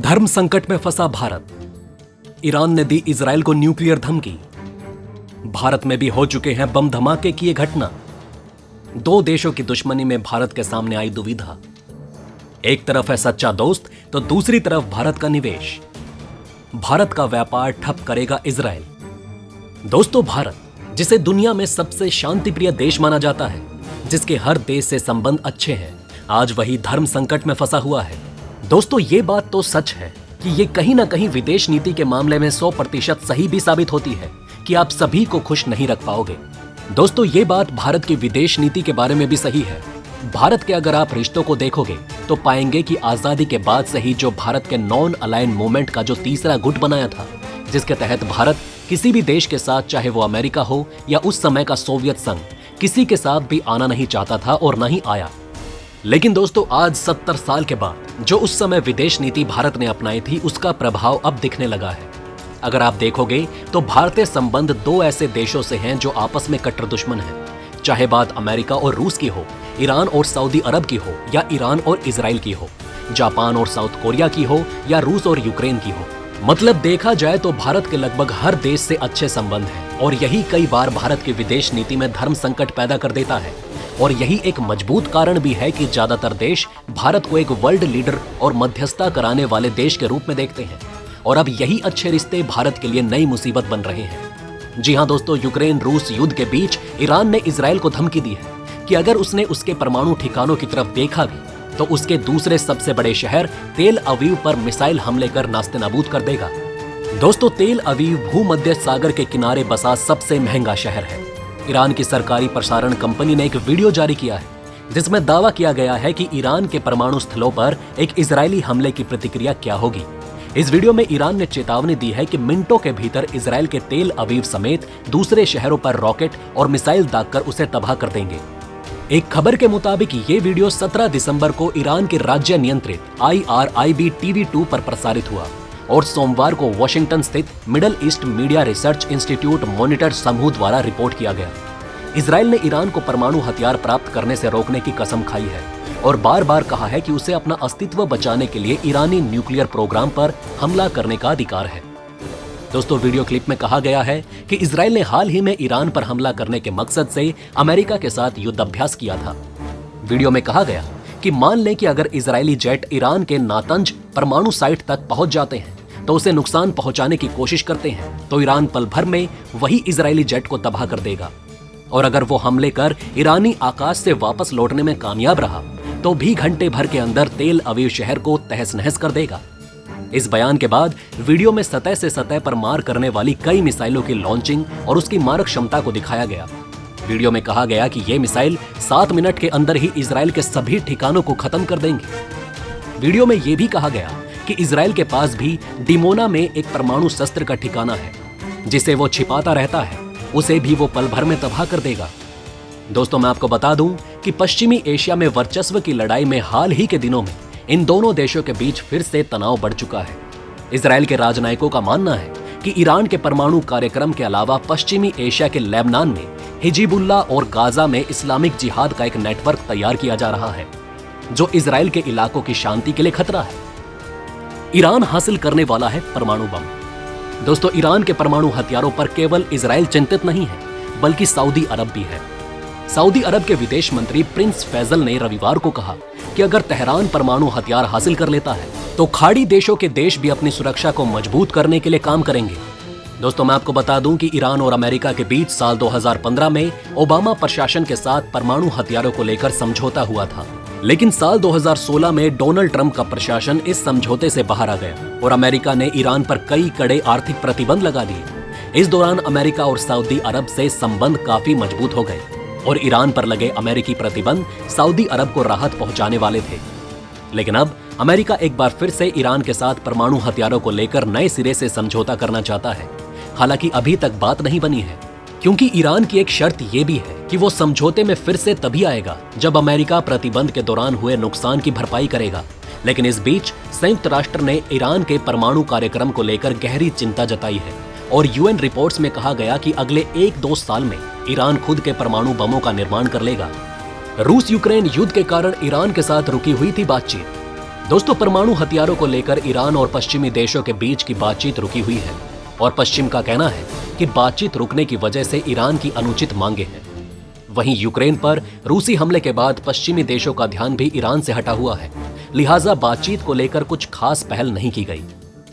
धर्म संकट में फंसा भारत। ईरान ने दी इजराइल को न्यूक्लियर धमकी। भारत में भी हो चुके हैं बम धमाके की ये घटना। दो देशों की दुश्मनी में भारत के सामने आई दुविधा। एक तरफ है सच्चा दोस्त तो दूसरी तरफ भारत का निवेश। भारत का व्यापार ठप करेगा इजराइल। दोस्तों, भारत जिसे दुनिया में सबसे शांतिप्रिय देश माना जाता है, जिसके हर देश से संबंध अच्छे हैं, आज वही धर्म संकट में फंसा हुआ है। दोस्तों, ये बात तो सच है कि ये कहीं ना कहीं विदेश नीति के मामले में 100% सही भी साबित होती है कि आप सभी को खुश नहीं रख पाओगे। दोस्तों, ये बात भारत की विदेश नीति के बारे में भी सही है। भारत के अगर आप रिश्तों को देखोगे तो पाएंगे कि आजादी के बाद से ही जो भारत के नॉन अलाइन मूवमेंट का जो तीसरा गुट बनाया था, जिसके तहत भारत किसी भी देश के साथ, चाहे वो अमेरिका हो या उस समय का सोवियत संघ, किसी के साथ भी आना नहीं चाहता था और न ही आया। लेकिन दोस्तों, आज 70 साल के बाद जो उस समय विदेश नीति भारत ने अपनाई थी, उसका प्रभाव अब दिखने लगा है। अगर आप देखोगे तो भारतीय संबंध दो ऐसे देशों से हैं जो आपस में कट्टर दुश्मन हैं। चाहे बात अमेरिका और रूस की हो, ईरान और सऊदी अरब की हो, या ईरान और इजराइल की हो, जापान और साउथ कोरिया की हो, या रूस और यूक्रेन की हो। मतलब देखा जाए तो भारत के लगभग हर देश से अच्छे संबंध हैं और यही कई बार भारत की विदेश नीति में धर्म संकट पैदा कर देता है। और यही एक मजबूत कारण भी है कि ज्यादातर देश भारत को एक वर्ल्ड लीडर और मध्यस्थता कराने वाले देश के रूप में देखते हैं। और अब यही अच्छे रिश्ते भारत के लिए नई मुसीबत बन रहे हैं। जी हां दोस्तों, यूक्रेन रूस युद्ध के बीच ईरान ने इजराइल को धमकी दी है कि अगर उसने उसके परमाणु ठिकानों की तरफ देखा भी तो उसके दूसरे सबसे बड़े शहर तेल अवीव पर मिसाइल हमले कर नास्ते नाबूद कर देगा। दोस्तों, तेल अवीव भूमध्य सागर के किनारे बसा सबसे महंगा शहर है। ईरान की सरकारी प्रसारण कंपनी ने एक वीडियो जारी किया है जिसमें दावा किया गया है कि ईरान के परमाणु स्थलों पर एक इजरायली हमले की प्रतिक्रिया क्या होगी। इस वीडियो में ईरान ने चेतावनी दी है कि मिनटों के भीतर इजराइल के तेल अवीव समेत दूसरे शहरों पर रॉकेट और मिसाइल दागकर उसे तबाह कर देंगे। एक खबर के मुताबिक ये वीडियो 17 दिसंबर को ईरान के राज्य नियंत्रित IRIB TV2 पर प्रसारित हुआ और सोमवार को वॉशिंगटन स्थित middle east media research institute monitor समूह द्वारा रिपोर्ट किया गया। इजराइल ने ईरान को परमाणु हथियार प्राप्त करने से रोकने की कसम खाई है और बार बार कहा है कि उसे अपना अस्तित्व बचाने के लिए ईरानी न्यूक्लियर प्रोग्राम पर हमला करने का अधिकार है। दोस्तों, वीडियो क्लिप में कहा गया है कि इजराइल ने हाल ही में ईरान पर हमला करने के मकसद से अमेरिका के साथ युद्ध अभ्यास किया था। वीडियो में कहा गया कि मान लें कि अगर इजरायली जेट ईरान के नातंज परमाणु साइट तक पहुंच जाते हैं तो उसे नुकसान पहुंचाने की कोशिश करते हैं तो ईरान पल भर में वही इजरायली जेट को तबाह कर देगा। और अगर वो हमले कर ईरानी आकाश से वापस लौटने में कामयाब रहा तो भी घंटे भर के अंदर तेल अवीव शहर को तहस नहस कर देगा। इस बयान के बाद वीडियो में सतह से सतह पर मार करने वाली कई मिसाइलों की लॉन्चिंग और उसकी मारक क्षमता को दिखाया गया। वीडियो में कहा गया कि ये मिसाइल 7 मिनट के अंदर ही इजराइल के सभी ठिकानों को खत्म कर देंगे। वीडियो में यह भी कहा गया कि इजराइल के पास भी डिमोना में एक परमाणु शस्त्र का ठिकाना है जिसे वो छिपाता रहता है, उसे भी वो पल भर में तबाह कर देगा। दोस्तों, मैं आपको बता दूं कि पश्चिमी एशिया में वर्चस्व की लड़ाई में हाल ही के दिनों में इन दोनों देशों के बीच फिर से तनाव बढ़ चुका है। इजराइल के राजनयिकों का मानना है कि ईरान के परमाणु कार्यक्रम के अलावा पश्चिमी एशिया के लेबनान में हिजबुल्लाह और गाजा में इस्लामिक जिहाद का एक नेटवर्क तैयार किया जा रहा है जो इजराइल के इलाकों की शांति के लिए खतरा है। ईरान हासिल करने वाला है परमाणु बम। दोस्तों, ईरान के परमाणु हथियारों पर केवल इजराइल चिंतित नहीं है बल्कि सऊदी अरब भी है। सऊदी अरब के विदेश मंत्री प्रिंस फैजल ने रविवार को कहा कि अगर तेहरान परमाणु हथियार हासिल कर लेता है तो खाड़ी देशों के देश भी अपनी सुरक्षा को मजबूत करने के लिए काम करेंगे। दोस्तों, मैं आपको बता दूं कि ईरान और अमेरिका के बीच साल 2015 में ओबामा प्रशासन के साथ परमाणु हथियारों को लेकर समझौता हुआ था, लेकिन साल 2016 में डोनाल्ड ट्रंप का प्रशासन इस समझौते से बाहर आ गया और अमेरिका ने ईरान पर कई कड़े आर्थिक प्रतिबंध लगा दिए। इस दौरान अमेरिका और सऊदी अरब से संबंध काफी मजबूत हो गए और ईरान पर लगे अमेरिकी प्रतिबंध सऊदी अरब को राहत पहुंचाने वाले थे। लेकिन अब अमेरिका एक बार फिर से ईरान के साथ परमाणु हथियारों को लेकर नए सिरे से समझौता करना चाहता है। हालांकि अभी तक बात नहीं बनी है क्योंकि ईरान की एक शर्त यह भी है कि वो समझौते में फिर से तभी आएगा जब अमेरिका प्रतिबंध के दौरान हुए नुकसान की भरपाई करेगा। लेकिन इस बीच संयुक्त राष्ट्र ने ईरान के परमाणु कार्यक्रम को लेकर गहरी चिंता जताई है और यूएन रिपोर्ट्स में कहा गया कि अगले 1-2 साल में ईरान खुद के परमाणु बमों का निर्माण कर लेगा। रूस यूक्रेन युद्ध के कारण ईरान के साथ रुकी हुई थी बातचीत। दोस्तों, परमाणु हथियारों को लेकर ईरान और पश्चिमी देशों के बीच की बातचीत रुकी हुई है और पश्चिम का कहना है कि बातचीत रुकने की वजह से ईरान की अनुचित मांगे हैं। वहीं यूक्रेन पर रूसी हमले के बाद पश्चिमी देशों का ध्यान भी ईरान से हटा हुआ है, लिहाजा बातचीत को लेकर कुछ खास पहल नहीं की गई।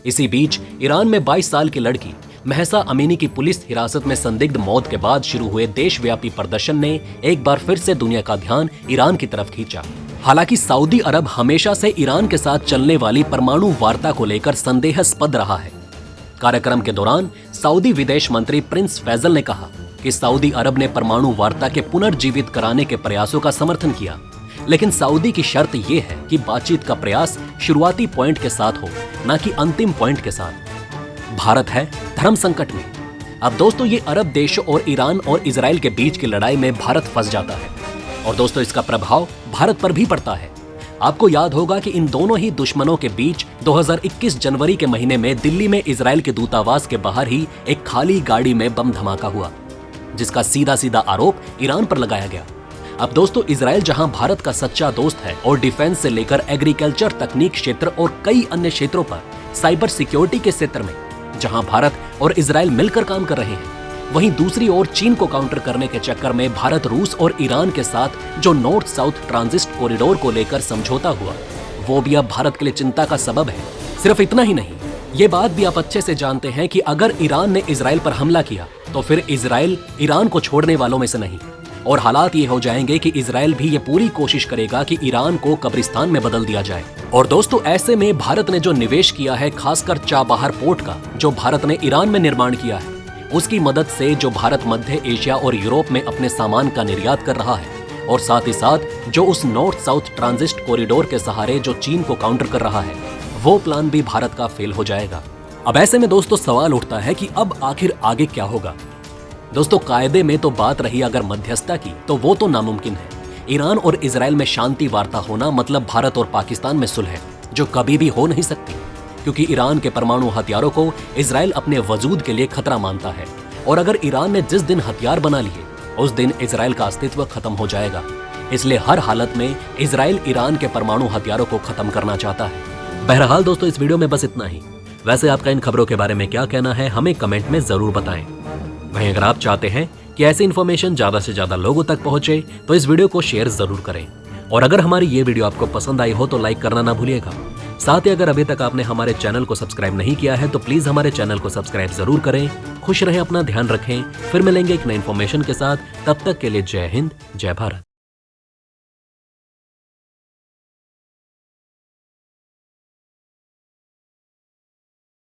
इसी बीच ईरान में 22 साल की लड़की महसा अमीनी की पुलिस हिरासत में संदिग्ध मौत के बाद शुरू हुए देशव्यापी प्रदर्शन ने एक बार फिर से दुनिया का ध्यान ईरान की तरफ खींचा। हालांकि सऊदी अरब हमेशा से ईरान के साथ चलने वाली परमाणु वार्ता को लेकर संदेहास्पद रहा है। कार्यक्रम के दौरान सऊदी विदेश मंत्री प्रिंस फैजल ने कहा कि सऊदी अरब ने परमाणु वार्ता के पुनर्जीवित कराने के प्रयासों का समर्थन किया, लेकिन सऊदी की शर्त यह है कि बातचीत का प्रयास शुरुआती पॉइंट के साथ हो, न कि अंतिम पॉइंट के साथ। भारत है धर्म संकट में। अब दोस्तों, ये अरब देशों और ईरान और इजराइल के बीच की लड़ाई में भारत फंस जाता है और दोस्तों इसका प्रभाव भारत पर भी पड़ता है। आपको याद होगा कि इन दोनों ही दुश्मनों के बीच 2021 जनवरी के महीने में दिल्ली में इजराइल के दूतावास के बाहर ही एक खाली गाड़ी में बम धमाका हुआ, जिसका सीधा सीधा आरोप ईरान पर लगाया गया। अब दोस्तों, इजराइल जहां भारत का सच्चा दोस्त है और डिफेंस से लेकर एग्रीकल्चर, तकनीक क्षेत्र और कई अन्य क्षेत्रों पर, साइबर सिक्योरिटी के क्षेत्र में जहां भारत और इजराइल मिलकर काम कर रहे हैं, वहीं दूसरी ओर चीन को काउंटर करने के चक्कर में भारत रूस और ईरान के साथ जो नॉर्थ साउथ ट्रांजिट कॉरिडोर को लेकर समझौता हुआ, वो भी अब भारत के लिए चिंता का सबब है। सिर्फ इतना ही नहीं, ये बात भी आप अच्छे से जानते हैं कि अगर ईरान ने इजराइल पर हमला किया तो फिर इजराइल ईरान को छोड़ने वालों में से नहीं, और हालात ये हो जाएंगे कि इजराइल भी ये पूरी कोशिश करेगा कि ईरान को कब्रिस्तान में बदल दिया जाए। और दोस्तों, ऐसे में भारत ने जो निवेश किया है, खासकर चाबहार पोर्ट का, जो भारत ने ईरान में निर्माण किया है, उसकी मदद से जो भारत मध्य एशिया और यूरोप में अपने सामान का निर्यात कर रहा है, और साथ ही साथ जो उस नॉर्थ साउथ ट्रांजिट कॉरिडोर के सहारे जो चीन को काउंटर कर रहा है, वो प्लान भी भारत का फेल हो जाएगा। अब ऐसे में दोस्तों सवाल उठता है कि अब आखिर आगे क्या होगा। दोस्तों, कायदे में तो बात रही अगर मध्यस्थता की, तो वो तो नामुमकिन है। ईरान और इजराइल में शांति वार्ता होना मतलब भारत और पाकिस्तान में सुलह, जो कभी भी हो नहीं सकती, क्योंकि ईरान के परमाणु हथियारों को इजराइल अपने वजूद के लिए खतरा मानता है, और अगर ईरान ने जिस दिन हथियार बना लिए, उस दिन इजराइल का अस्तित्व खत्म हो जाएगा। इसलिए हर हालत में इजराइल ईरान के परमाणु हथियारों को खत्म करना चाहता है। बहरहाल दोस्तों, इस वीडियो में बस इतना ही। वैसे आपका इन खबरों के बारे में क्या कहना है, हमें कमेंट में जरूर बताएं। वहीं अगर आप चाहते हैं कि ऐसी इन्फॉर्मेशन ज्यादा से ज्यादा लोगों तक पहुंचे, तो इस वीडियो को शेयर जरूर करें, और अगर हमारी ये वीडियो आपको पसंद आई हो तो लाइक करना ना भूलिएगा। साथ ही अगर अभी तक आपने हमारे चैनल को सब्सक्राइब नहीं किया है तो प्लीज हमारे चैनल को सब्सक्राइब जरूर करें। खुश रहें, अपना ध्यान रखें। फिर मिलेंगे एक नई इन्फॉर्मेशन के साथ। तब तक के लिए जय हिंद, जय भारत।